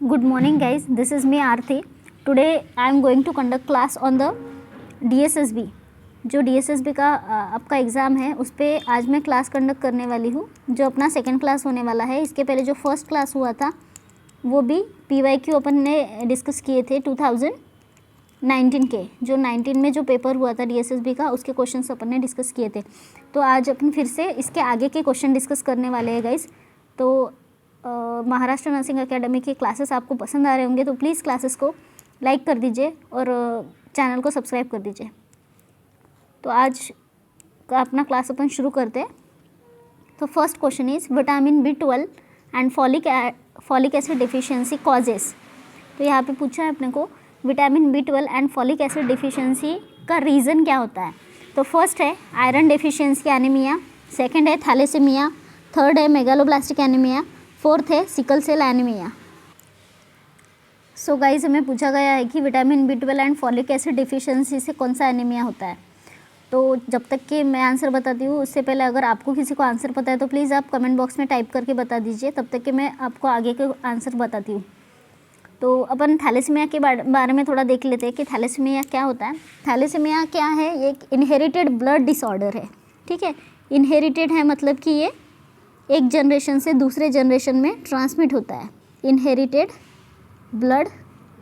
Good morning guys, this is me Aarti. Today I am going to conduct class on the DSSB. जो DSSB का आपका exam है उस पर आज मैं क्लास कंडक्ट करने वाली हूँ, जो अपना सेकंड क्लास होने वाला है। इसके पहले जो फर्स्ट क्लास हुआ था वो भी PYQ अपन ने डिस्कस किए थे 2019 के, जो 19 में जो पेपर हुआ था DSSB का, उसके क्वेश्चंस अपन ने डिस्कस किए थे। तो आज अपन फिर से इसके आगे के क्वेश्चन डिस्कस करने वाले हैं गाइस। तो महाराष्ट्र नर्सिंग एकेडमी की क्लासेस आपको पसंद आ रहे होंगे तो प्लीज़ क्लासेस को लाइक कर दीजिए और चैनल को सब्सक्राइब कर दीजिए। तो आज का अपना क्लास अपन शुरू करते हैं। तो first question is vitamin B12 and folic acid deficiency causes. तो यहाँ पे पूछा है अपने को vitamin B12 and folic acid deficiency का रीज़न क्या होता है। तो फर्स्ट है आयरन डिफिशियंसी एनीमिया, सेकंड है थैलेसीमिया, थर्ड है मेगालोब्लास्टिक एनीमिया, फोर्थ है sickle cell anaemia. So guys, हमें पूछा गया है कि vitamin B12 and folic acid deficiency से कौन सा एनीमिया होता है। तो जब तक कि मैं आंसर बताती हूँ उससे पहले अगर आपको किसी को आंसर पता है तो प्लीज़ आप कमेंट बॉक्स में टाइप करके बता दीजिए, तब तक कि मैं आपको आगे के आंसर बताती हूँ। तो अपन थैलेसीमिया के बारे में थोड़ा देख लेते हैं कि थैलेसीमिया क्या होता है। थैलेसीमिया क्या है, ये एक इनहेरिटेड ब्लड डिसऑर्डर है। ठीक है, इनहेरिटेड है मतलब कि ये एक जनरेशन से दूसरे जनरेशन में ट्रांसमिट होता है। Inherited blood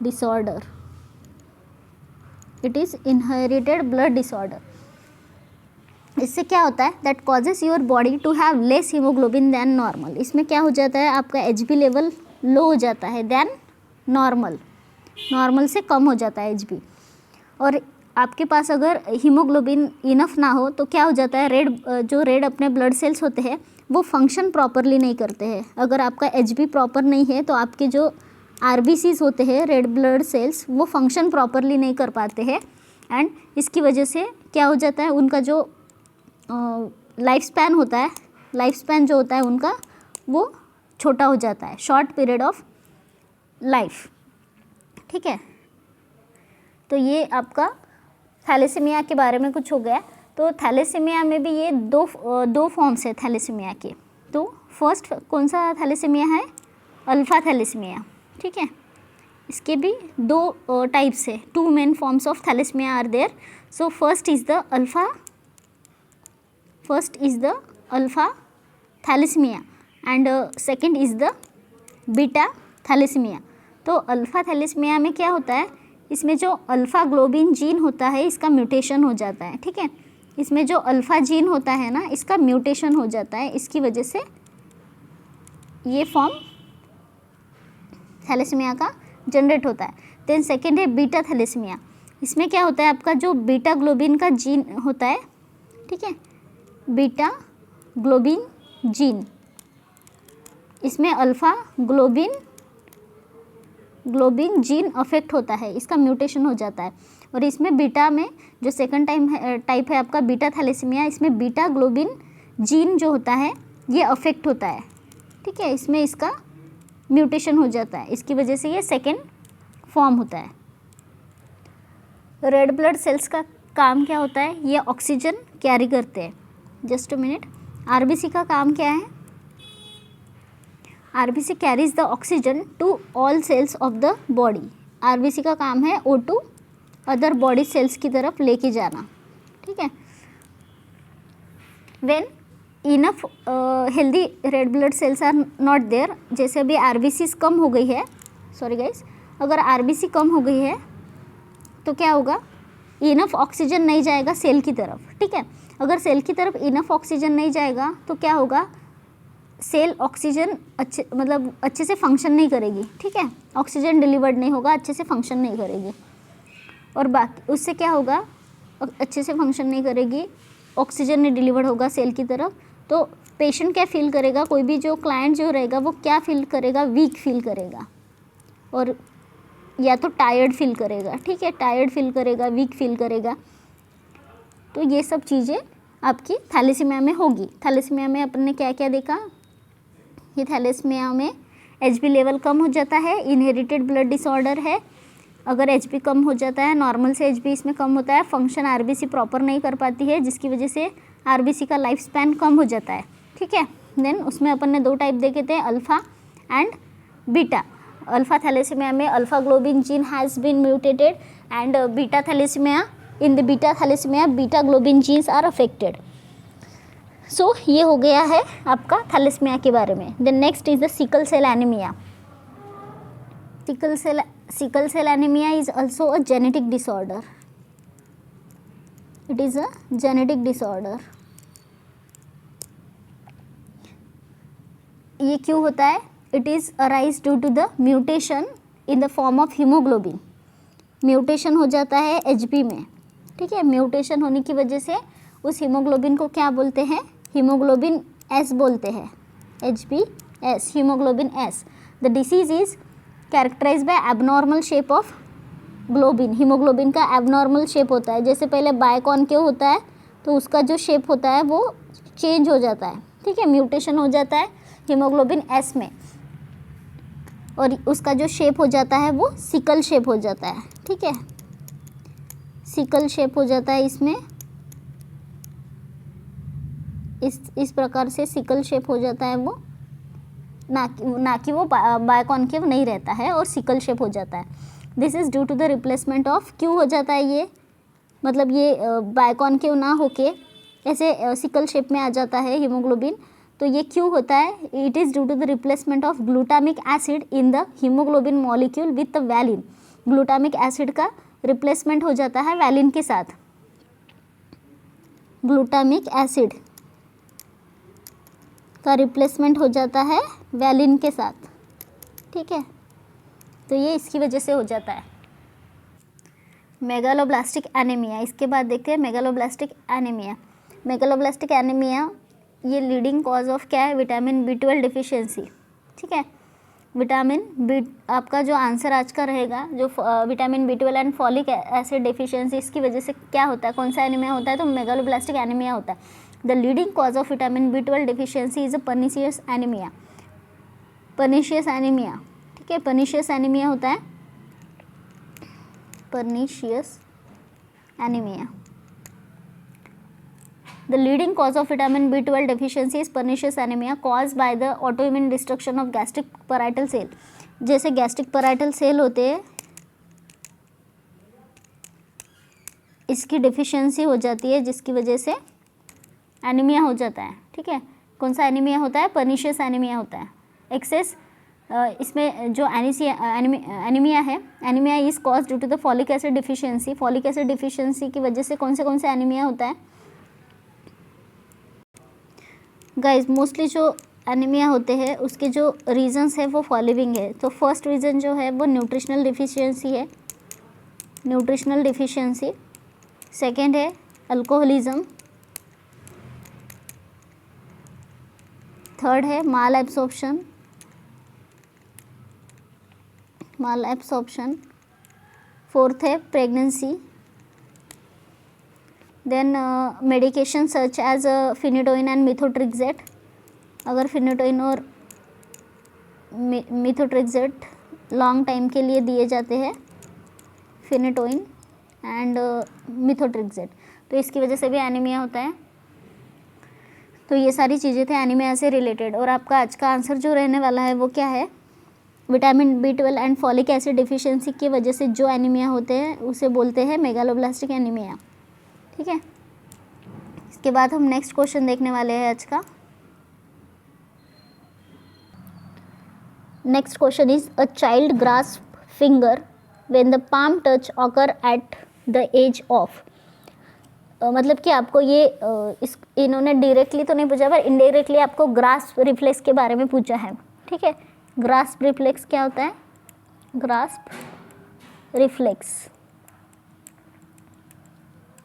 disorder, it is inherited blood disorder. इससे क्या होता है, that causes your body to have less haemoglobin than normal. इसमें क्या हो जाता है, आपका HB लेवल लो हो जाता है दैन नॉर्मल, नॉर्मल से कम हो जाता है HB। और आपके पास अगर हीमोग्लोबिन इनफ ना हो तो क्या हो जाता है, रेड अपने ब्लड सेल्स होते हैं वो फंक्शन प्रॉपरली नहीं करते हैं। अगर आपका HB प्रॉपर नहीं है तो आपके जो RBCs होते हैं, रेड ब्लड सेल्स, वो फंक्शन प्रॉपरली नहीं कर पाते हैं एंड इसकी वजह से क्या हो जाता है, उनका जो लाइफ स्पैन होता है, लाइफ स्पैन जो होता है उनका वो छोटा हो जाता है, शॉर्ट पीरियड ऑफ लाइफ। ठीक है, तो ये आपका थैलेसीमिया के बारे में कुछ हो गया। तो थैलेसीमिया में भी ये दो फॉर्म्स है थैलेसीमिया के। तो फर्स्ट कौन सा थैलेसीमिया है, अल्फ़ा थैलेसीमिया। ठीक है, इसके भी दो टाइप्स है, two main forms of thalassaemia are there. So first is the alpha thalassaemia and second is the beta thalassaemia. तो अल्फ़ा थैलेसीमिया में क्या होता है, इसमें जो अल्फ़ा ग्लोबिन जीन होता है इसका म्यूटेशन हो जाता है। ठीक है, इसमें जो अल्फ़ा जीन होता है ना, इसका म्यूटेशन हो जाता है, इसकी वजह से ये फॉर्म थैलेसीमिया का जनरेट होता है। देन सेकेंड है बीटा थैलेसीमिया। इसमें क्या होता है, आपका जो बीटा ग्लोबिन का जीन होता है, ठीक है, बीटा ग्लोबिन जीन, इसमें अल्फ़ा ग्लोबिन जीन अफेक्ट होता है, इसका म्यूटेशन हो जाता है। और इसमें बीटा में जो सेकंड टाइप है आपका बीटा थैलेसीमिया, इसमें बीटा ग्लोबिन जीन जो होता है ये अफेक्ट होता है। ठीक है, इसमें इसका म्यूटेशन हो जाता है, इसकी वजह से ये सेकंड फॉर्म होता है। रेड ब्लड सेल्स का काम क्या होता है, ये ऑक्सीजन कैरी करते हैं। जस्ट अ मिनट, RBC का काम क्या है, RBC carries the oxygen to all cells of the body. RBC का काम है O2 अदर बॉडी सेल्स की तरफ लेके जाना। ठीक है, when enough healthy red blood cells are not there, जैसे अभी RBCs कम हो गई है, सॉरी गाइस, अगर RBC कम हो गई है तो क्या होगा, इनफ ऑक्सीजन नहीं जाएगा सेल की तरफ। ठीक है, अगर सेल की तरफ इनफ ऑक्सीजन नहीं जाएगा तो क्या होगा, सेल ऑक्सीजन अच्छे से फंक्शन नहीं करेगी। ठीक है, ऑक्सीजन डिलीवर्ड नहीं होगा, अच्छे से फंक्शन नहीं करेगी। और बाकी उससे क्या होगा, अच्छे से फंक्शन नहीं करेगी, ऑक्सीजन नहीं डिलीवर्ड होगा सेल की तरफ, तो पेशेंट क्या फील करेगा, कोई भी जो क्लाइंट जो रहेगा वो क्या फील करेगा, वीक फील करेगा और या तो टायर्ड फील करेगा। ठीक है, टायर्ड फील करेगा, वीक फील करेगा। तो ये सब चीज़ें आपकी थैलेसीमिया में होगी। थैलेसीमिया में अपन ने क्या क्या देखा, ये थैलेसीमिया में HB लेवल कम हो जाता है, इनहेरिटेड ब्लड डिसऑर्डर है। अगर HB कम हो जाता है, नॉर्मल से HB इसमें कम होता है, फंक्शन RBC प्रॉपर नहीं कर पाती है, जिसकी वजह से RBC का लाइफ स्पैन कम हो जाता है। ठीक है, देन उसमें अपन ने दो टाइप देखे थे, alpha and beta. Alpha thalassaemia में alpha globin gene has been mutated and beta thalassaemia, in the beta thalassaemia beta globin genes are affected. So ये हो गया है आपका थैलेसीमिया के बारे में। Then next is the sickle cell anaemia. Sickle cell anaemia is also a genetic disorder. It is a genetic disorder. ये क्यों होता है? It is arise due to the mutation in the form of haemoglobin. Mutation हो जाता है HB में, ठीक है। म्यूटेशन होने की वजह से उस हीमोग्लोबिन को क्या बोलते हैं? हीमोग्लोबिन एस बोलते हैं, HbS, haemoglobin S. The disease is characterise by abnormal shape of globin. Haemoglobin का एबनॉर्मल शेप होता है, जैसे पहले बायकॉन्केव होता है तो उसका जो शेप होता है वो चेंज हो जाता है, ठीक है। म्यूटेशन हो जाता है हीमोग्लोबिन एस में और उसका जो शेप हो जाता है वो सिकल शेप हो जाता है, ठीक है। सिकल शेप हो जाता है इसमें, इस प्रकार से सिकल शेप हो जाता है वो, ना कि वो बायकॉन्केव नहीं रहता है और सिकल शेप हो जाता है। This is due to the replacement of, क्यों हो जाता है ये, मतलब ये बायकॉन्केव ना होके ऐसे सिकल शेप में आ जाता है हीमोग्लोबिन, तो ये क्यों होता है? It is due to the replacement of glutamic acid in the haemoglobin molecule with the valine. Glutamic acid का रिप्लेसमेंट हो जाता है वैलिन के साथ। ग्लूटामिक एसिड का रिप्लेसमेंट हो जाता है वैलिन के साथ, ठीक है। तो ये इसकी वजह से हो जाता है। मेगालोब्लास्टिक एनीमिया, इसके बाद देखते हैं मेगालोब्लास्टिक एनीमिया। मेगालोब्लास्टिक एनीमिया ये लीडिंग कॉज ऑफ क्या है? विटामिन B12 डिफिशियंसी, ठीक है। विटामिन बी, आपका जो आंसर आज का रहेगा, जो vitamin B12 and folic acid deficiency, इसकी वजह से क्या होता है? कौन सा एनीमिया होता है? तो मेगालोब्लास्टिक एनीमिया होता है। The leading cause of vitamin B12 deficiency is a pernicious anaemia. Pernicious anaemia, ठीक है, पर्नीशियस एनीमिया होता है, pernicious anaemia. The leading cause of vitamin B12 deficiency is pernicious anemia caused by the autoimmune destruction of gastric parietal cell। जैसे gastric parietal cell होते हैं, इसकी deficiency हो जाती है जिसकी वजह से एनीमिया हो जाता है, ठीक है। कौन सा एनीमिया होता है? पर्नीशियस एनीमिया होता है। एक्सेस इसमें जो एनीमिया है, anaemia is cause due to the folic acid deficiency. Folic acid deficiency की वजह से कौन से एनीमिया होता है? गाइज मोस्टली जो एनीमिया होते हैं उसके जो रीजंस है वो फॉलोइंग है। तो फर्स्ट रीज़न जो है वो न्यूट्रिशनल डिफिशियंसी है, न्यूट्रिशनल डिफिशियंसी। सेकेंड है अल्कोहलिज्म। थर्ड है malabsorption, malabsorption. Fourth है pregnancy. Then medication such as phenytoin and methotrexate. अगर फिनिडोइन और मिथोट्रिक्सेट लॉन्ग टाइम के लिए दिए जाते हैं, फिनिडोइन एंड मिथोट्रिक्सेट, तो इसकी वजह से भी एनीमिया होता है। तो ये सारी चीज़ें थे एनीमिया से रिलेटेड। और आपका आज का आंसर जो रहने वाला है वो क्या है? Vitamin B12 and folic acid deficiency की वजह से जो एनीमिया होते हैं उसे बोलते हैं मेगालोब्लास्टिक एनीमिया, ठीक है। इसके बाद हम नेक्स्ट क्वेश्चन देखने वाले हैं आज का। Next question is a child grasp finger when the palm touch occur at the age of. मतलब कि आपको ये इन्होंने डायरेक्टली तो नहीं पूछा पर इनडायरेक्टली आपको ग्रास्प रिफ्लेक्स के बारे में पूछा है, ठीक है। ग्रास्प रिफ्लेक्स क्या होता है? ग्रास्प रिफ्लेक्स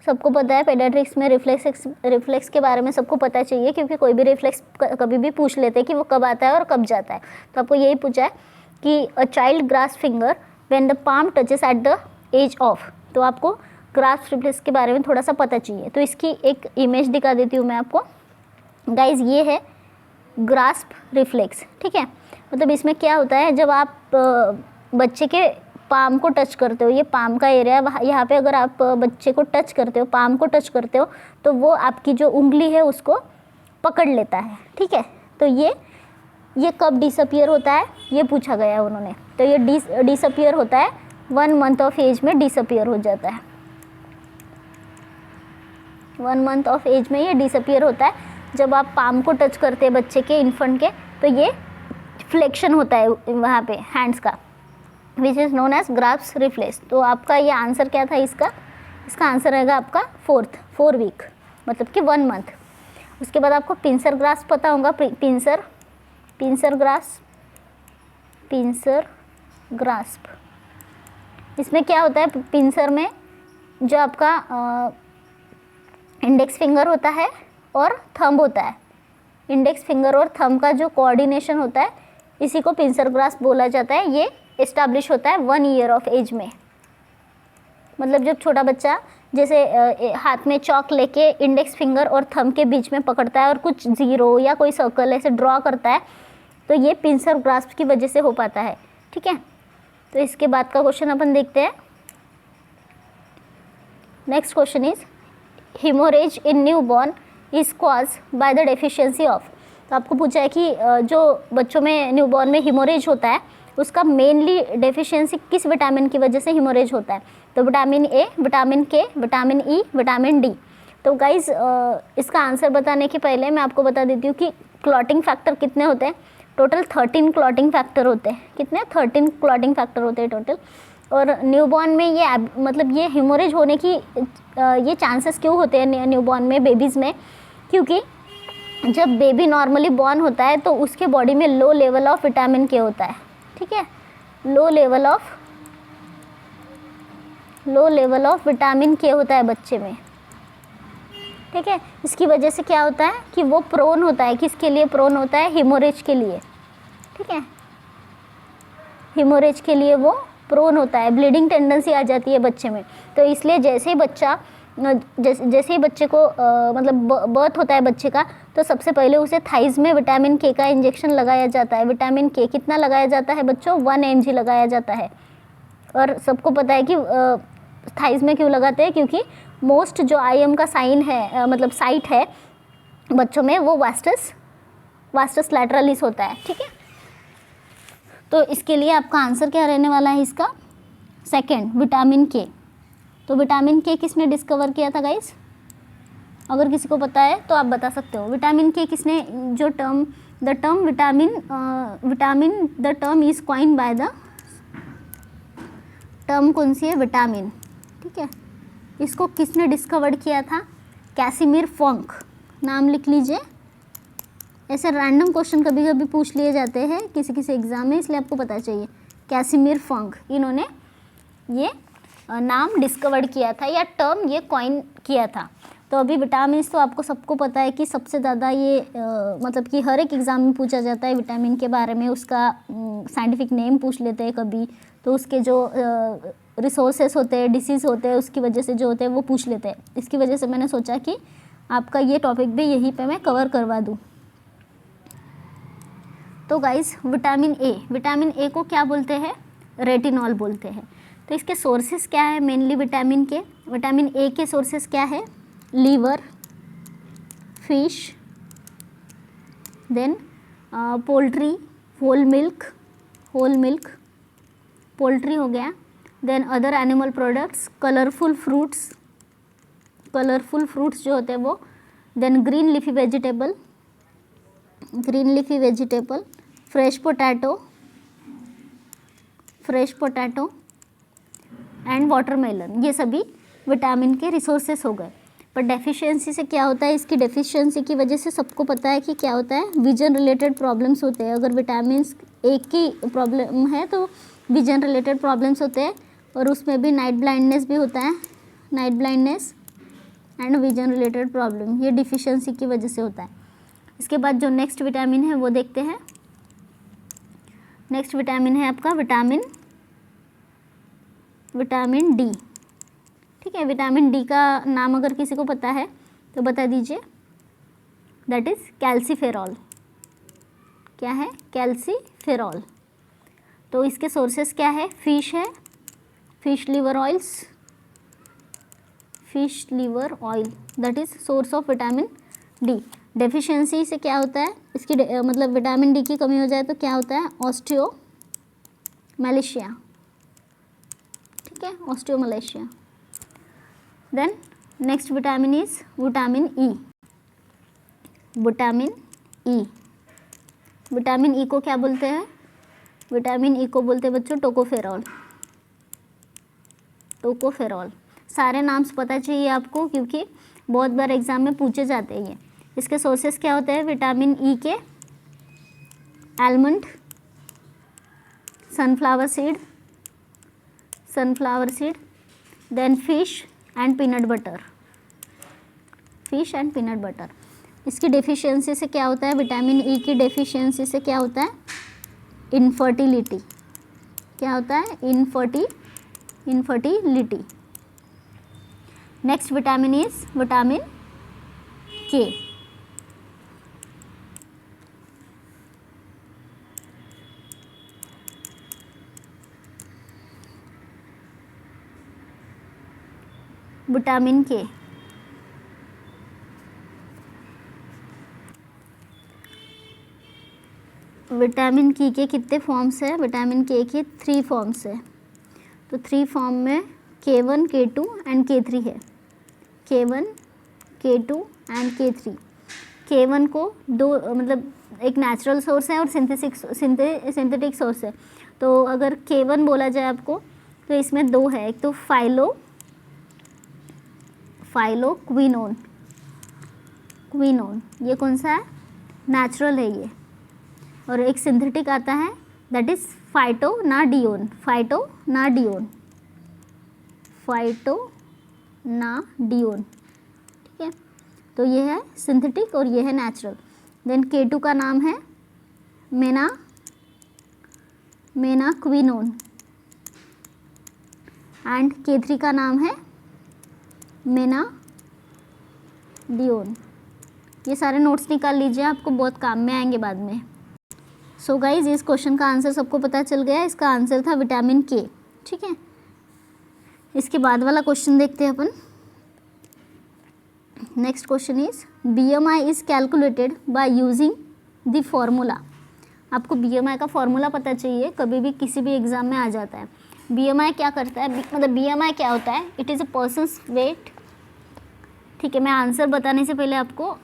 सबको पता है, पेडियाट्रिक्स में रिफ्लेक्स के बारे में सबको पता चाहिए, क्योंकि कोई भी रिफ्लेक्स कभी भी पूछ लेते हैं कि वो कब आता है और कब जाता है। तो आपको यही पूछा है कि a child grasp finger when the palm touches at the age of. तो आपको ग्रास्प रिफ्लेक्स के बारे में थोड़ा सा पता चाहिए। तो इसकी एक इमेज दिखा देती हूँ मैं आपको। गाइज ये है ग्रास्प रिफ्लेक्स, ठीक है। मतलब इसमें क्या होता है, जब आप बच्चे के पाम को टच करते हो, ये पाम का एरिया, यहाँ पे अगर आप बच्चे को टच करते हो, पाम को टच करते हो, तो वो आपकी जो उंगली है उसको पकड़ लेता है, ठीक है। तो ये ये कब डिसअपियर होता है, ये पूछा गया है उन्होंने। तो ये डिसअपियर होता है 1 मंथ ऑफ एज में डिसअपियर हो जाता है। 1 मंथ ऑफ एज में ये डिसअपियर होता है। जब आप पाम को टच करते हैं बच्चे के, इन्फेंट के, तो ये फ्लेक्शन होता है वहाँ पे हैंड्स का, which is known as grasp reflex. तो आपका ये आंसर क्या था इसका आंसर रहेगा आपका 4 वीक, मतलब कि 1 मंथ। उसके बाद आपको पिंसर ग्रास्प पता होगा, पिंसर ग्रास्प। इसमें क्या होता है, पिंसर में जो आपका इंडेक्स फिंगर होता है और थंब होता है, इंडेक्स फिंगर और थंब का जो कोऑर्डिनेशन होता है, इसी को पिंसर ग्रास्प बोला जाता है। ये एस्टैब्लिश होता है 1 ईयर ऑफ एज में। मतलब जब छोटा बच्चा जैसे हाथ में चॉक लेके इंडेक्स फिंगर और थंब के बीच में पकड़ता है और कुछ जीरो या कोई सर्कल ऐसे ड्रॉ करता है, तो ये पिंसर ग्रास्प की वजह से हो पाता है। ठीक है, तो इसके बाद का क्वेश्चन अपन देखते हैं। Next question is haemorrhage in newborn is cause by the deficiency of. तो आपको पूछा है कि जो बच्चों में न्यूबॉर्न में हेमोरेज होता है उसका मेनली डेफिशिएंसी किस विटामिन की वजह से हेमोरेज होता है। तो विटामिन ए, विटामिन के, विटामिन ई, विटामिन डी। तो गाइज इसका आंसर बताने के पहले मैं आपको बता देती हूँ कि क्लॉटिंग फैक्टर कितने होते हैं। टोटल 13 क्लॉटिंग फैक्टर होते हैं। कितने? 13 क्लॉटिंग फैक्टर होते हैं टोटल। और न्यूबॉर्न में ये मतलब ये हेमोरेज होने की ये चांसेस क्यों होते हैं न्यूबॉर्न में, बेबीज़ में? क्योंकि जब बेबी नॉर्मली बॉर्न होता है तो उसके बॉडी में लो लेवल ऑफ विटामिन के होता है। ठीक है, लो लेवल ऑफ विटामिन के होता है बच्चे में। ठीक है, इसकी वजह से क्या होता है कि वो प्रोन होता है, किसके लिए प्रोन होता है? हेमोरेज के लिए। ठीक है, हेमोरेज के लिए वो प्रोन होता है, ब्लीडिंग टेंडेंसी आ जाती है बच्चे में। तो इसलिए जैसे ही बच्चे को मतलब बर्थ होता है बच्चे का, तो सबसे पहले उसे थाइज़ में विटामिन के का इंजेक्शन लगाया जाता है। विटामिन के कितना लगाया जाता है बच्चों? 1 mg लगाया जाता है। और सबको पता है कि थाइज़ में क्यों लगाते हैं, क्योंकि मोस्ट जो IM का साइन है मतलब साइट है बच्चों में, वो वास्टस लैटरलिस होता है। ठीक है, तो इसके लिए आपका आंसर क्या रहने वाला है इसका? सेकंड, विटामिन के। तो विटामिन के किसने डिस्कवर किया था गाइस? अगर किसी को पता है तो आप बता सकते हो। विटामिन के किसने, जो the term is coined by the term कौन सी है? विटामिन। ठीक है, इसको किसने डिस्कवर किया था? कैसिमिर फंक। नाम लिख लीजिए। ऐसे रैंडम क्वेश्चन कभी कभी पूछ लिए जाते हैं किसी एग्ज़ाम में, इसलिए आपको पता चाहिए। कैसिमिर फंक, इन्होंने ये नाम डिस्कवर किया था या टर्म ये कॉइन किया था। तो अभी विटामिन तो आपको सबको पता है कि सबसे ज़्यादा ये मतलब कि हर एक एग्ज़ाम में पूछा जाता है विटामिन के बारे में। उसका साइंटिफिक नेम पूछ लेते हैं कभी, तो उसके जो रिसोर्सेस होते हैं, डिसीज़ होते हैं, उसकी वजह से जो होते हैं वो पूछ लेते हैं। इसकी वजह से मैंने सोचा कि आपका ये टॉपिक भी यहीं पे मैं कवर करवा दूँ। तो गाइस विटामिन ए को क्या बोलते हैं? रेटिनॉल बोलते हैं। तो इसके सोर्सेस क्या है मेनली विटामिन के? विटामिन ए के सोर्सेस क्या है? Liver, fish, then poultry, whole milk poultry हो गया, then other animal products, colourful fruits जो होते हैं वो, then green leafy vegetable, fresh potato and watermelon. ये सभी विटामिन के रिसोर्सेस हो गए। पर डेफिशिएंसी से क्या होता है? इसकी डेफिशिएंसी की वजह से सबको पता है कि क्या होता है? विजन रिलेटेड प्रॉब्लम्स होते हैं। अगर विटामिन ए की प्रॉब्लम है तो विजन रिलेटेड प्रॉब्लम्स होते हैं, और उसमें भी नाइट ब्लाइंडनेस भी होता है। Night blindness and vision related problem, ये डिफिशिएंसी की वजह से होता है। इसके बाद जो नेक्स्ट विटामिन है वो देखते हैं। नेक्स्ट विटामिन है आपका विटामिन डी। ठीक है, विटामिन डी का नाम अगर किसी को पता है तो बता दीजिए। That is calciferol. क्या है? कैल्सीफेरॉल। तो इसके सोर्सेस क्या है? फिश है, fish liver oil, that is source of vitamin D. Deficiency से क्या होता है, इसकी मतलब विटामिन डी की कमी हो जाए तो क्या होता है, ऑस्टियोमैलेशिया, ठीक है, osteomalacia. Then next vitamin is vitamin E. Vitamin E, vitamin E को क्या बोलते हैं, विटामिन ई को बोलते हैं बच्चों टोकोफेरॉल। टोकोफेरॉल, सारे नाम्स पता चाहिए आपको क्योंकि बहुत बार एग्जाम में पूछे जाते हैं ये। इसके सोर्सेस क्या होते हैं विटामिन ई के, almond, sunflower seed, then fish and peanut butter, fish and peanut butter. इसकी डेफिशिएंसी से क्या होता है, विटामिन ई की डेफिशिएंसी से क्या होता है, इनफर्टिलिटी, क्या होता है, infertility. Next vitamin is vitamin के। विटामिन के, विटामिन के कितने फॉर्म्स है, विटामिन के 3 फॉर्म्स है। तो 3 फॉर्म में K1, K2 एंड K3 है, K1, K2 and K3। K1 को दो मतलब एक नेचुरल सोर्स है और सिंथेटिक सोर्स है। तो अगर K1 बोला जाए आपको तो इसमें 2 है, एक तो फाइलोक्विनोन, ये कौन सा है, नेचुरल है ये, और एक सिंथेटिक आता है दैट इज फाइटोनाडियोन, ठीक है। तो ये है सिंथेटिक और ये है नेचुरल। देन K2 का नाम है मेनाक्विनोन एंड K3 का नाम है मेनाडियोन। ये सारे नोट्स निकाल लीजिए, आपको बहुत काम में आएंगे बाद में। सो गाइज इस क्वेश्चन का आंसर सबको पता चल गया, इसका आंसर था विटामिन के, ठीक है। इसके बाद वाला क्वेश्चन देखते हैं अपन। Next question is BMI is calculated by using the formula. आपको BMI का फॉर्मूला पता चाहिए, कभी भी किसी भी एग्जाम में आ जाता है। BMI क्या करता है, मतलब BMI क्या होता है, it is a person's weight, ठीक है। मैं आंसर बताने से पहले आपको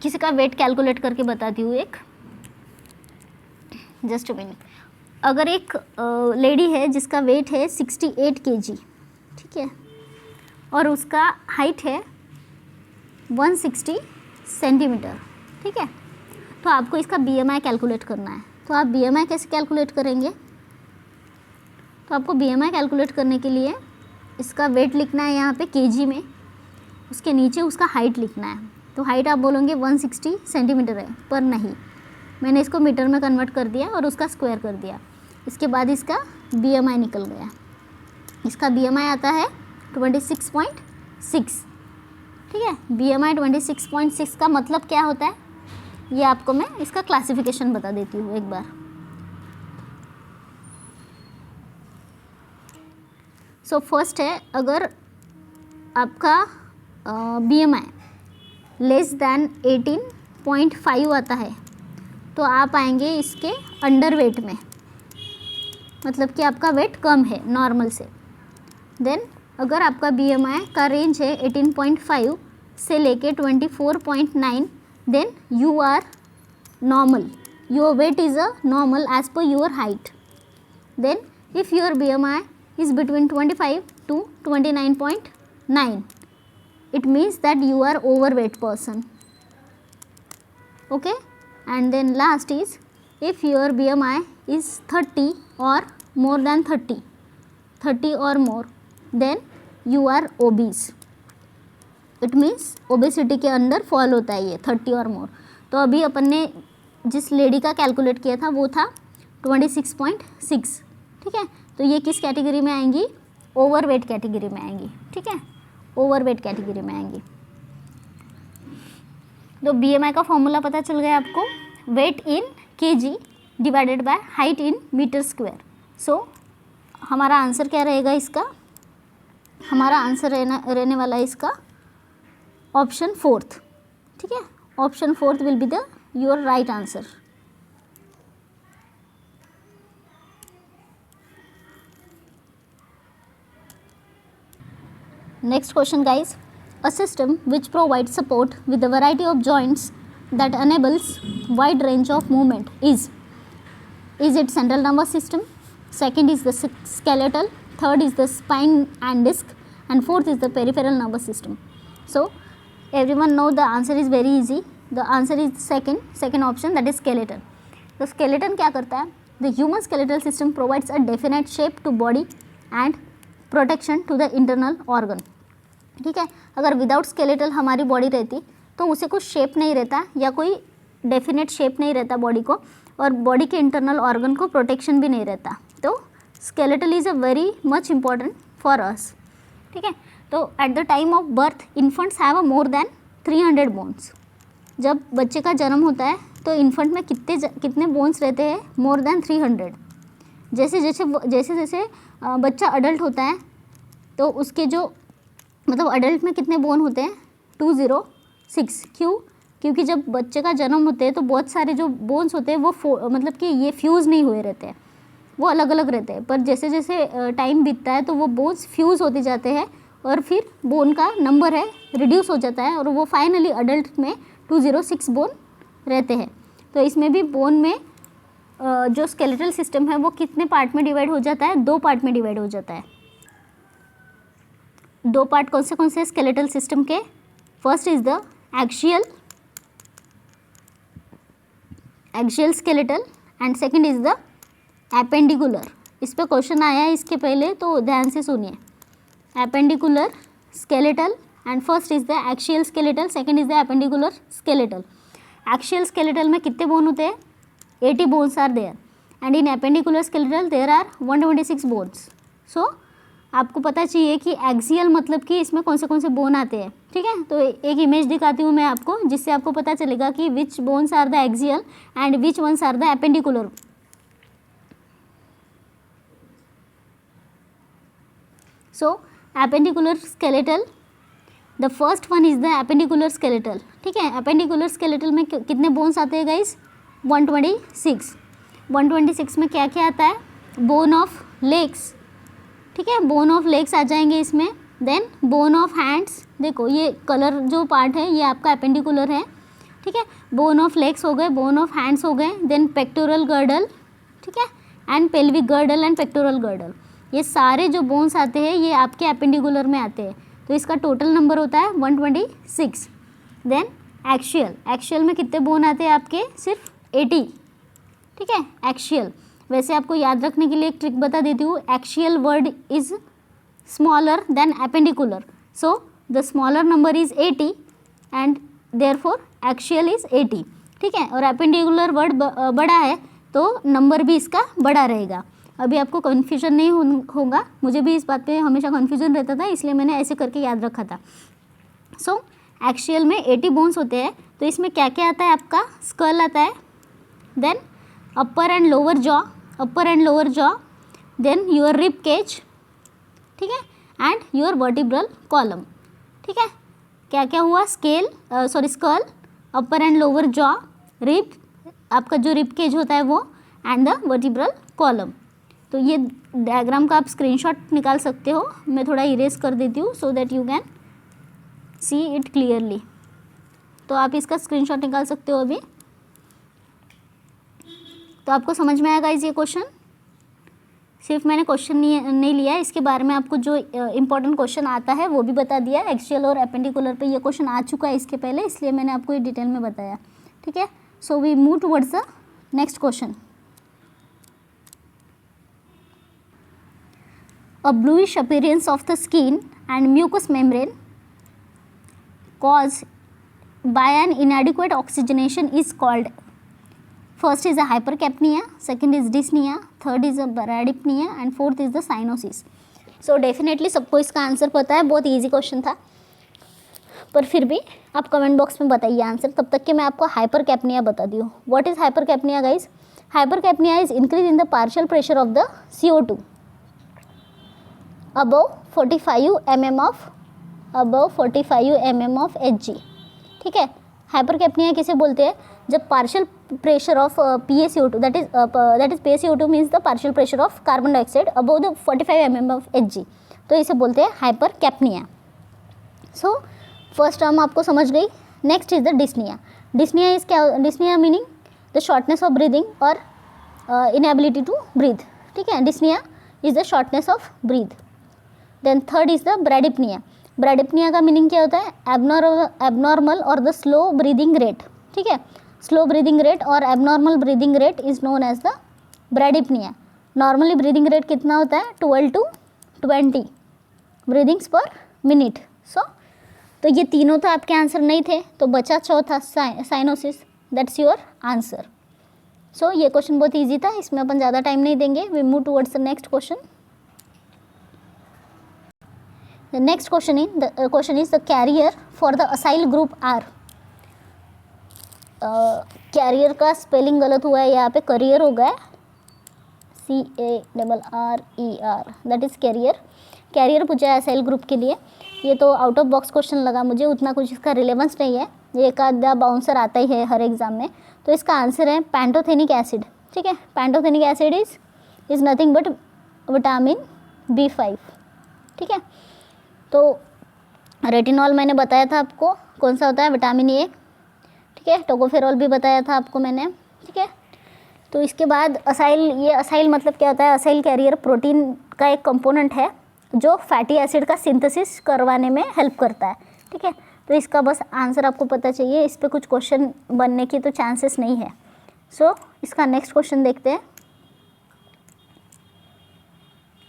किसी का वेट कैलकुलेट करके बताती हूँ एक, जस्ट अ मिनट। अगर एक लेडी है जिसका वेट है 68 kg, ठीक है, और उसका हाइट है 160 सेंटीमीटर, ठीक है, तो आपको इसका BMI कैलकुलेट करना है। तो आप BMI कैसे कैलकुलेट करेंगे, तो आपको BMI कैलकुलेट करने के लिए इसका वेट लिखना है यहाँ पे kg में, उसके नीचे उसका हाइट लिखना है। तो हाइट आप बोलोगे 160 सेंटीमीटर है, पर नहीं, मैंने इसको मीटर में कन्वर्ट कर दिया और उसका स्क्वायर कर दिया। इसके बाद इसका BMI निकल गया। इसका BMI आता है 26.6, ठीक है। BMI 26.6 का मतलब क्या होता है, ये आपको मैं इसका क्लासिफिकेशन बता देती हूँ एक बार। सो फर्स्ट है, अगर आपका BMI लेस दैन 18.5 आता है तो आप आएंगे इसके अंडर वेट में, मतलब कि आपका वेट कम है नॉर्मल से। देन अगर आपका BMI का रेंज है 18.5 से लेके 24.9, then you are normal, your weight is a normal as per your height. Then if your BMI is between 25 to 29.9, it means that you are overweight person, okay. And then last is if your BMI is 30 or more than 30 or more, then you are obese, it means obesity के अंदर fall होता है ये 30 और मोर। तो अभी अपन ने जिस लेडी का कैलकुलेट किया था वो था 26.6, ठीक है। तो ये किस कैटेगरी में आएंगी, ओवरवेट कैटेगरी में आएंगी, ठीक है, ओवरवेट कैटेगरी में आएंगी। तो BMI का फॉर्मूला पता चल गया आपको, weight in kg divided by height in metre square. So हमारा आंसर क्या रहेगा इसका, हमारा आंसर रहने वाला है इसका ऑप्शन फोर्थ, ठीक है, option fourth will be the your right answer. Next question guys, a system which provides support with a variety of joints that enables wide range of movement is it central nervous system, second is the skeletal, third is the spine and disc, and fourth is the peripheral nervous system. So everyone know the answer is very easy, the answer is second option, that is skeleton. तो skeleton क्या करता है? The human skeletal system provides a definite shape to body and protection to the internal organ. ठीक है, अगर without skeletal हमारी body रहती तो उसे कुछ शेप नहीं रहता या कोई डेफिनेट शेप नहीं रहता बॉडी को, और बॉडी के इंटरनल ऑर्गन को प्रोटेक्शन भी नहीं रहता। तो skeletal is a very much important for us. ठीक है, तो at the time of birth infants have a more than 300 bones. जब बच्चे का जन्म होता है तो इन्फेंट में कितने बोन्स रहते हैं? More than 300। जैसे जैसे बच्चा अडल्ट होता है तो उसके जो मतलब अडल्ट में कितने बोन होते हैं? 206। क्यों? क्योंकि जब बच्चे का जन्म होते हैं तो बहुत सारे जो बोन्स होते हैं वो मतलब कि ये फ्यूज़ नहीं हुए रहते हैं, वो अलग अलग रहते हैं। पर जैसे जैसे टाइम बीतता है तो वो बोन्स फ्यूज़ होते जाते हैं और फिर बोन का नंबर है रिड्यूस हो जाता है और वो फाइनली अडल्ट में 206 बोन रहते हैं। तो इसमें भी बोन में जो स्केलेटल सिस्टम है वो कितने पार्ट में डिवाइड हो जाता है? 2 पार्ट में डिवाइड हो जाता है। 2 पार्ट कौन से स्केलेटल सिस्टम के? First is the axial skeletal and second is the appendicular. इस पे क्वेश्चन आया है इसके पहले, तो ध्यान से सुनिए। Appendicular skeletal and first is the axial skeletal, second is the appendicular skeletal. Axial skeletal में कितने बोन होते हैं? 80 bones are there and in appendicular skeletal there are 126 bones. So आपको पता चाहिए कि एक्सियल मतलब कि इसमें कौन से बोन आते हैं। ठीक है, तो एक इमेज दिखाती हूँ मैं आपको जिससे आपको पता चलेगा कि which bones are the axial and which ones are the appendicular. So appendicular skeletal, the first one is the appendicular skeletal. ठीक है, एपेंडिकुलर स्केलेटल में कितने बोन्स आते हैं गाइस? 126। 126 में क्या क्या आता है? Bone of legs. ठीक है, बोन ऑफ लेग्स आ जाएंगे इसमें। देन बोन ऑफ हैंड्स, देखो ये कलर जो पार्ट है ये आपका एपेंडिकुलर है। ठीक है, बोन ऑफ लेग्स हो गए, बोन ऑफ हैंड्स हो गए। देन पेक्टोरल गर्डल, ठीक है, and pelvic girdle and pectoral girdle, ये सारे जो बोन्स आते हैं ये आपके एपेंडिकुलर में आते हैं। तो इसका टोटल नंबर होता है 126। देन एक्सियल में कितने बोन आते हैं आपके? सिर्फ 80। ठीक है, एक्सियल। वैसे आपको याद रखने के लिए एक ट्रिक बता देती हूँ, axial word is smaller than appendicular, so the smaller number is 80 and therefore axial is 80। ठीक है, और एपेंडिकुलर वर्ड बड़ा है तो नंबर भी इसका बड़ा रहेगा। अभी आपको कन्फ्यूजन नहीं होगा, मुझे भी इस बात पे हमेशा कन्फ्यूजन रहता था, इसलिए मैंने ऐसे करके याद रखा था। सो एक्सियल में 80 बोन्स होते हैं। तो इसमें क्या क्या आता है? आपका स्कल आता है, then upper and lower jaw, then your rib cage, ठीक है, एंड योर वर्टिब्रल कॉलम। ठीक है, क्या क्या हुआ? Skull, upper and lower jaw, rib, आपका जो रिब केज होता है वो, एंड द वर्टिब्रल कॉलम। तो ये डायग्राम का आप स्क्रीनशॉट निकाल सकते हो, मैं थोड़ा इरेज कर देती हूँ so that you can see it clearly. तो आप इसका स्क्रीनशॉट निकाल सकते हो अभी। तो आपको समझ में आएगा ये क्वेश्चन। सिर्फ मैंने क्वेश्चन नहीं लिया, इसके बारे में आपको जो इम्पोर्टेंट क्वेश्चन आता है वो भी बता दिया। एक्सियल और एपेंडिकुलर पे ये क्वेश्चन आ चुका है इसके पहले, इसलिए मैंने आपको ये डिटेल में बताया। ठीक है, so we move towards the next question. A bluish appearance of the skin and mucus membrane caused by an inadequate oxygenation is called, first is a hypercapnia, second is dyspnea, third is a bradypnea and fourth is the cyanosis. So definitely सबको इसका answer पता है, बहुत easy question था, पर फिर भी आप कमेंट बॉक्स में बताइए आंसर, तब तक कि मैं आपको हाइपरकैप्निया बता दी हूँ। What is hypercapnia guys? Hypercapnia is increase in the partial pressure of the CO2 above 45 mm of above 45 mm of Hg। ठीक है, हाइपरकैप्निया किसे बोलते हैं? जब partial pressure of PaCO2 that is PaCO2 means the partial pressure of carbon dioxide above the 45 mm of Hg, तो इसे बोलते हैं हाइपरकैप्निया। सो फर्स्ट टर्म आपको समझ गई। Next is the dyspnoea. Dyspnoea is क्या? Dyspnoea meaning the shortness of breathing और inability to breathe. ठीक है, dyspnoea is the shortness of breath. Then third is the bradypnoea. Bradypnoea का मीनिंग क्या होता है? एबनॉर्मल और द स्लो ब्रीदिंग रेट। ठीक है, स्लो ब्रीदिंग रेट और abnormal breathing rate is known as the bradypnoea. Normally breathing rate कितना होता है? 12 to 20 breathings per minute. So तो ये तीनों तो आपके आंसर नहीं थे, तो बचा चौथा साइनोसिस, दैट्स योर आंसर। सो ये क्वेश्चन बहुत इजी था, इसमें अपन ज़्यादा टाइम नहीं देंगे। We move towards the next question. The next question is the carrier for the acyl group are. Carrier का स्पेलिंग गलत हुआ है, यहाँ पे करियर हो गया, CARRER, that is carrier. Carrier पूछा है असाइल ग्रुप के लिए। ये तो आउट ऑफ बॉक्स क्वेश्चन लगा मुझे, उतना कुछ इसका रिलेवेंस नहीं है, ये एक आधा बाउंसर आता ही है हर एग्जाम में। तो इसका आंसर है पैंटोथेनिक एसिड। ठीक है, pantothenic acid is nothing but vitamin B5। ठीक है, तो रेटिनॉल मैंने बताया था आपको कौन सा होता है, विटामिन A। ठीक है, टोकोफेरॉल भी बताया था आपको मैंने। ठीक है, तो इसके बाद असाइल, ये असाइल मतलब क्या होता है? असाइल कैरियर प्रोटीन का एक कंपोनेंट है जो फैटी एसिड का सिंथेसिस करवाने में हेल्प करता है। ठीक है, तो इसका बस आंसर आपको पता चाहिए, इस पर कुछ क्वेश्चन बनने की तो चांसेस नहीं है। सो इसका नेक्स्ट क्वेश्चन देखते हैं।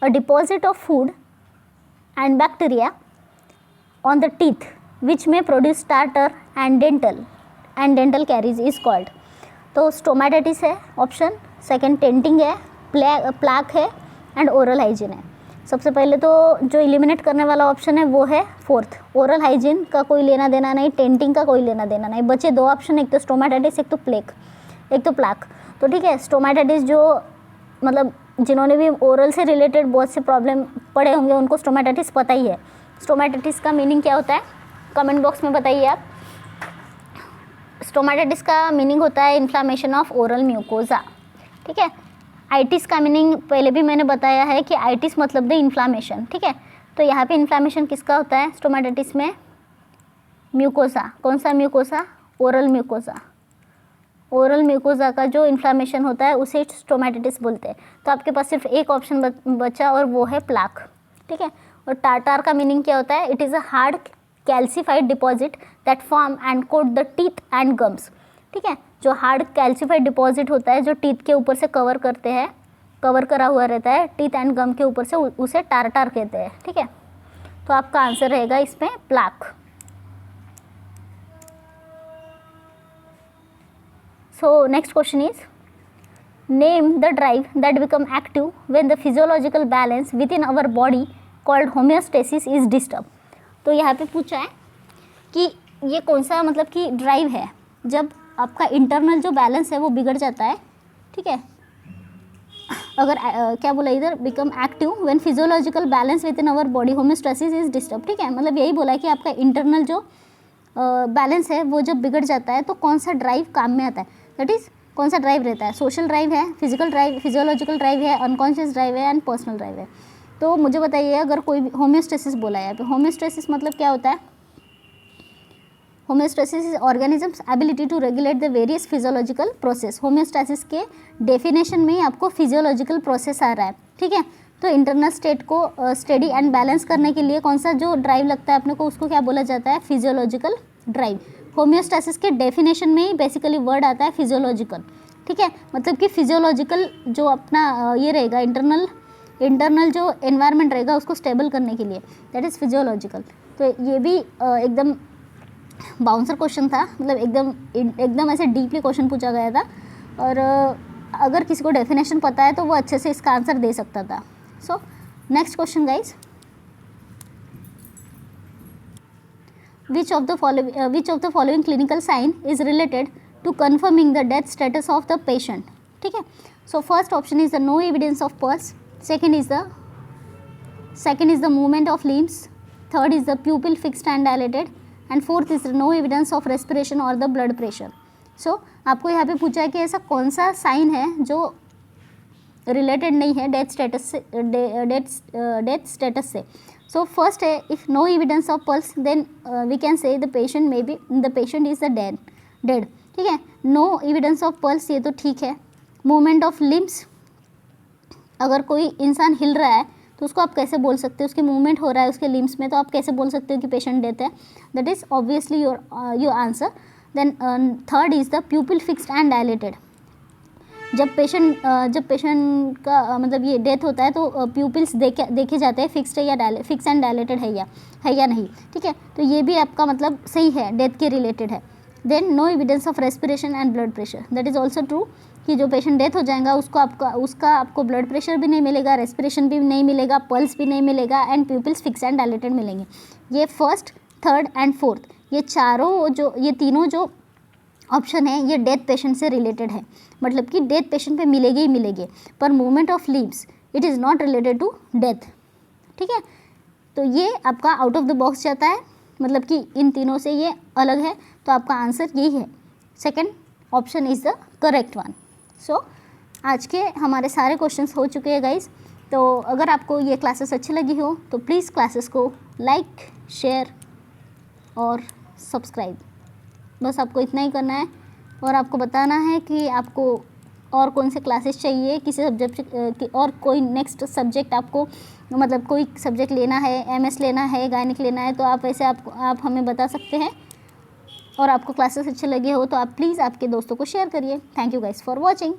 A deposit of food and bacteria on the teeth which may produce tartar and dental caries is called. तो स्टोमेटाइटिस है ऑप्शन, सेकंड टेंटिंग है, प्लाक है एंड ओरल हाइजीन है। सबसे पहले तो जो एलिमिनेट करने वाला ऑप्शन है वो है फोर्थ, ओरल हाइजीन का कोई लेना देना नहीं, टेंटिंग का कोई लेना देना नहीं। बचे दो ऑप्शन, एक तो स्टोमेटाइटिस, एक तो प्लाक। तो ठीक है, स्टोमेटाइटिस जो मतलब जिन्होंने भी ओरल से रिलेटेड बहुत से प्रॉब्लम पढ़े होंगे उनको स्टोमेटाइटिस पता ही है। स्टोमेटाइटिस का मीनिंग क्या होता है कमेंट बॉक्स में बताइए आप। स्टोमेटाइटिस का मीनिंग होता है इन्फ्लामेशन ऑफ ओरल म्यूकोजा। ठीक है, आइटिस का मीनिंग पहले भी मैंने बताया है कि आइटिस मतलब द इन्फ्लामेशन। ठीक है, तो यहाँ पे इन्फ्लामेशन किसका होता है स्टोमेटाइटिस में? म्यूकोसा। कौन सा mucosa? Oral mucosa. Oral mucosa का जो इन्फ्लामेशन होता है उसे स्टोमेटाइटिस बोलते हैं। तो आपके पास सिर्फ एक ऑप्शन बचा और वो है प्लाक। ठीक है, और टार्टार का मीनिंग क्या होता है? It is a hard calcified deposit that form and coat the teeth and gums. ठीक है, जो हार्ड कैल्सिफाइड डिपॉजिट होता है जो टीथ के ऊपर से कवर करा हुआ रहता है टीथ एंड गम के ऊपर से, उसे टार्टार कहते हैं। ठीक है, तो आपका आंसर रहेगा इसमें plaque. So next question is name the drive that become active when the physiological balance within our body called homeostasis is disturb. तो यहाँ पे पूछा है कि ये कौन सा मतलब कि ड्राइव है जब आपका इंटरनल जो बैलेंस है वो बिगड़ जाता है। ठीक है, अगर क्या बोला इधर, become active when physiological balance within our body homeostasis is disturb. ठीक है, मतलब यही बोला है कि आपका इंटरनल जो बैलेंस है वो जब बिगड़ जाता है तो कौन सा ड्राइव काम में आता है, दैट इज़ कौन सा ड्राइव रहता है? सोशल ड्राइव है, फिजिकल ड्राइव, फिजियोलॉजिकल ड्राइव है, अनकॉन्शियस ड्राइव है एंड पर्सनल ड्राइव है। तो मुझे बताइए, अगर कोई भी होम्योस्टेसिस बोला है यहाँ पे, होम्योस्टेसिस मतलब क्या होता है? Homeostasis is organism's ability to regulate the various physiological process. Homeostasis के डेफिनेशन में ही आपको फिजियोलॉजिकल प्रोसेस आ रहा है। ठीक है, तो इंटरनल स्टेट को स्टेडी एंड बैलेंस करने के लिए कौन सा जो ड्राइव लगता है अपने को, उसको क्या बोला जाता है? Physiological drive. होम्योस्टेसिस के डेफिनेशन में ही बेसिकली वर्ड आता है फिजियोलॉजिकल। ठीक है, मतलब कि फिजियोलॉजिकल जो अपना ये रहेगा इंटरनल जो एनवायरनमेंट रहेगा उसको स्टेबल करने के लिए, दैट इज़ फिजियोलॉजिकल। तो ये भी एकदम बाउंसर क्वेश्चन था, मतलब एकदम ऐसे डीपली क्वेश्चन पूछा गया था, और अगर किसी को डेफिनेशन पता है तो वो अच्छे से इसका आंसर दे सकता था। सो next question guys, which of the following clinical sign is related to confirming the death status of the patient? ठीक है, so first option is the no evidence of pulse, second is the movement of limbs, third is the pupil fixed and dilated, and fourth is no evidence of respiration और the blood pressure. So आपको यहाँ पे पूछा है कि ऐसा कौन सा साइन है जो रिलेटेड नहीं है डेथ स्टेटस से, डेथ स्टेटस से। सो फर्स्ट है, if no evidence of pulse then we can say the patient may be the patient is the dead. ठीक है, नो एविडेंस ऑफ पल्स ये तो ठीक है। मूवमेंट ऑफ लिम्स, अगर कोई इंसान हिल रहा है तो उसको आप कैसे बोल सकते हो, उसके मूवमेंट हो रहा है उसके लिम्स में, तो आप कैसे बोल सकते हो कि पेशेंट डेथ है। That is obviously your answer. Then third is the pupil fixed and dilated. जब पेशेंट का मतलब ये डेथ होता है तो प्यूपिल्स देखे जाते हैं फिक्स्ड है या फिक्स एंड डायलेटेड है या नहीं। ठीक है, तो ये भी आपका मतलब सही है, डेथ के रिलेटेड है। Then no evidence of respiration and blood pressure, that is also true कि जो पेशेंट डेथ हो जाएगा उसका आपको ब्लड प्रेशर भी नहीं मिलेगा, रेस्पिरेशन भी नहीं मिलेगा, पल्स भी नहीं मिलेगा, and pupils fix and dilated मिलेंगे। ये फर्स्ट, थर्ड एंड फोर्थ, ये तीनों जो ऑप्शन है ये डेथ पेशेंट से रिलेटेड है, मतलब कि डेथ पेशेंट पे मिलेगी ही मिलेगी, पर movement of limbs it is not related to death. ठीक है, तो ये आपका आउट ऑफ द बॉक्स जाता है, मतलब कि इन तीनों से ये अलग है, तो आपका आंसर यही है, second option is the correct one. So आज के हमारे सारे क्वेश्चंस हो चुके हैं गाइज। तो अगर आपको ये क्लासेस अच्छी लगी हो तो प्लीज़ क्लासेस को लाइक, शेयर और सब्सक्राइब, बस आपको इतना ही करना है। और आपको बताना है कि आपको और कौन से क्लासेस चाहिए, किसी सब्जेक्ट और कोई नेक्स्ट सब्जेक्ट आपको मतलब कोई सब्जेक्ट लेना है, एमएस लेना है, गायनिक लेना है, तो आप ऐसे आप हमें बता सकते हैं। और आपको क्लासेस अच्छे लगे हो तो आप प्लीज़ आपके दोस्तों को शेयर करिए। Thank you guys for watching.